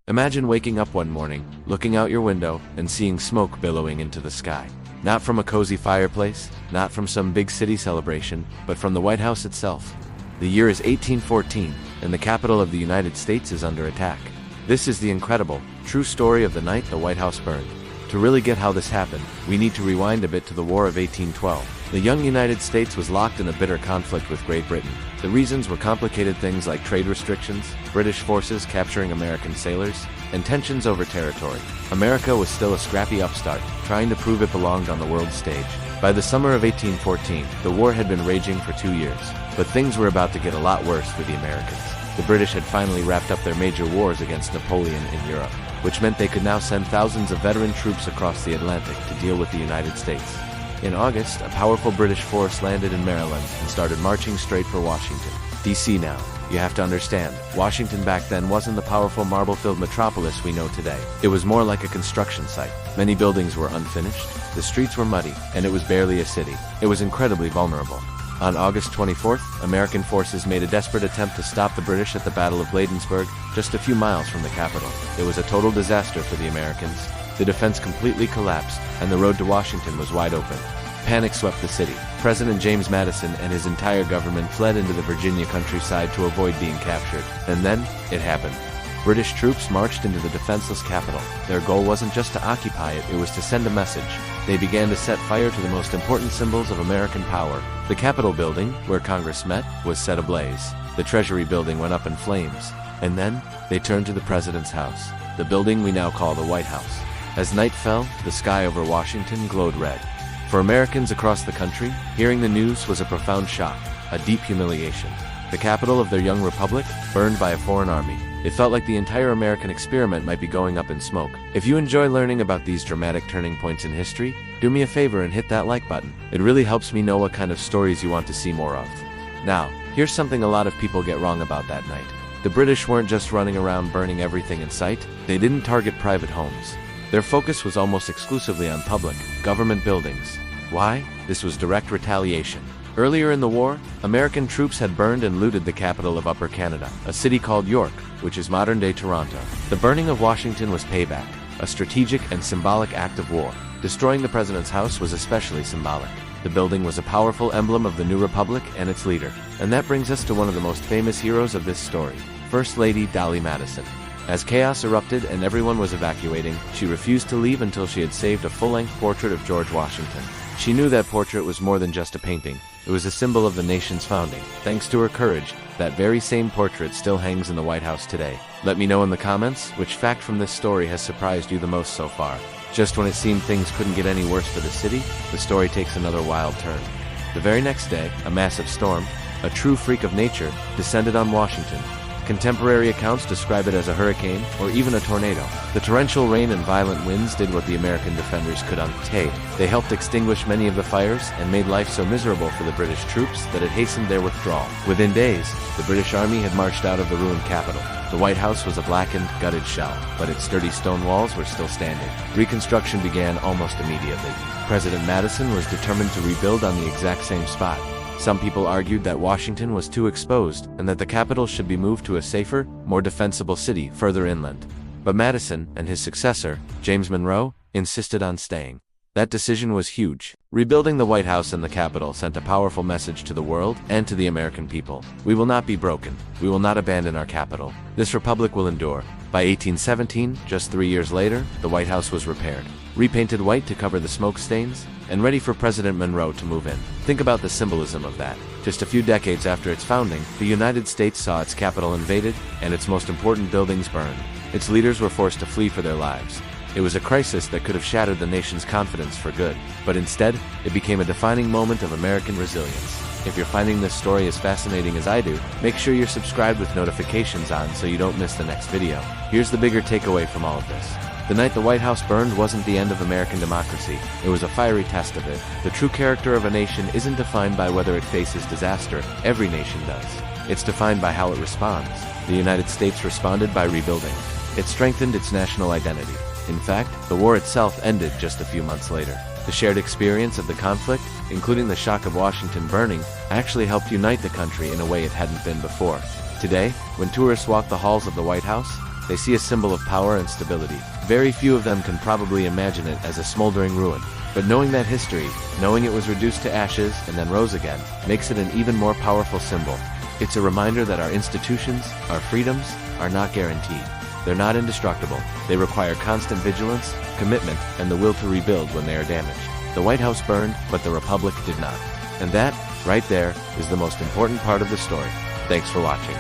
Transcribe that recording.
Imagine waking up one morning, looking out your window, and seeing smoke billowing into the sky. Not from a cozy fireplace, not from some big city celebration, but from the White House itself. The year is 1814, and the capital of the United States is under attack. This is the incredible, true story of the night the White House burned. To really get how this happened, we need to rewind a bit to the War of 1812. The young United States was locked in a bitter conflict with Great Britain. The reasons were complicated things like trade restrictions, British forces capturing American sailors, and tensions over territory. America was still a scrappy upstart, trying to prove it belonged on the world stage. By the summer of 1814, the war had been raging for 2 years, but things were about to get a lot worse for the Americans. The British had finally wrapped up their major wars against Napoleon in Europe, which meant they could now send thousands of veteran troops across the Atlantic to deal with the United States. In August, a powerful British force landed in Maryland and started marching straight for Washington, D.C. Now, you have to understand, Washington back then wasn't the powerful marble-filled metropolis we know today. It was more like a construction site. Many buildings were unfinished, the streets were muddy, and it was barely a city. It was incredibly vulnerable. On August 24th, American forces made a desperate attempt to stop the British at the Battle of Bladensburg, just a few miles from the capital. It was a total disaster for the Americans. The defense completely collapsed, and the road to Washington was wide open. Panic swept the city. President James Madison and his entire government fled into the Virginia countryside to avoid being captured. And then, it happened. British troops marched into the defenseless capital. Their goal wasn't just to occupy it, it was to send a message. They began to set fire to the most important symbols of American power. The Capitol building, where Congress met, was set ablaze. The Treasury building went up in flames. And then, they turned to the President's house, the building we now call the White House. As night fell, the sky over Washington glowed red. For Americans across the country, hearing the news was a profound shock, a deep humiliation. The capital of their young republic, burned by a foreign army. It felt like the entire American experiment might be going up in smoke. If you enjoy learning about these dramatic turning points in history, do me a favor and hit that like button. It really helps me know what kind of stories you want to see more of. Now, here's something a lot of people get wrong about that night. The British weren't just running around burning everything in sight. They didn't target private homes. Their focus was almost exclusively on public, government buildings. Why? This was direct retaliation. Earlier in the war, American troops had burned and looted the capital of Upper Canada, a city called York, which is modern-day Toronto. The burning of Washington was payback, a strategic and symbolic act of war. Destroying the president's house was especially symbolic. The building was a powerful emblem of the new republic and its leader. And that brings us to one of the most famous heroes of this story, First Lady Dolley Madison. As chaos erupted and everyone was evacuating, she refused to leave until she had saved a full-length portrait of George Washington. She knew that portrait was more than just a painting. It was a symbol of the nation's founding. Thanks to her courage, that very same portrait still hangs in the White House today. Let me know in the comments which fact from this story has surprised you the most so far. Just when it seemed things couldn't get any worse for the city, the story takes another wild turn. The very next day, a massive storm, a true freak of nature, descended on Washington. Contemporary accounts describe it as a hurricane, or even a tornado. The torrential rain and violent winds did what the American defenders could untake. They helped extinguish many of the fires and made life so miserable for the British troops that it hastened their withdrawal. Within days, the British Army had marched out of the ruined capital. The White House was a blackened, gutted shell, but its sturdy stone walls were still standing. Reconstruction began almost immediately. President Madison was determined to rebuild on the exact same spot. Some people argued that Washington was too exposed and that the capital should be moved to a safer, more defensible city further inland. But Madison and his successor, James Monroe, insisted on staying. That decision was huge. Rebuilding the White House and the Capitol sent a powerful message to the world and to the American people. We will not be broken. We will not abandon our capital. This republic will endure. By 1817, just 3 years later, the White House was repaired, repainted white to cover the smoke stains, and ready for President Monroe to move in. Think about the symbolism of that. Just a few decades after its founding, the United States saw its capital invaded and its most important buildings burned. Its leaders were forced to flee for their lives. It was a crisis that could have shattered the nation's confidence for good, but instead, it became a defining moment of American resilience. If you're finding this story as fascinating as I do, make sure you're subscribed with notifications on so you don't miss the next video. Here's the bigger takeaway from all of this. The night the White House burned wasn't the end of American democracy. It was a fiery test of it. The true character of a nation isn't defined by whether it faces disaster. Every nation does. It's defined by how it responds. The United States responded by rebuilding. It strengthened its national identity. In fact, the war itself ended just a few months later. The shared experience of the conflict, including the shock of Washington burning, actually helped unite the country in a way it hadn't been before. Today, when tourists walk the halls of the White House, They see a symbol of power and stability. Very few of them can probably imagine it as a smoldering ruin. But knowing that history, knowing it was reduced to ashes and then rose again, makes it an even more powerful symbol. It's a reminder that our institutions, our freedoms, are not guaranteed. They're not indestructible. They require constant vigilance, commitment, and the will to rebuild when they are damaged. The White House burned, but the Republic did not. And that, right there, is the most important part of the story. Thanks for watching.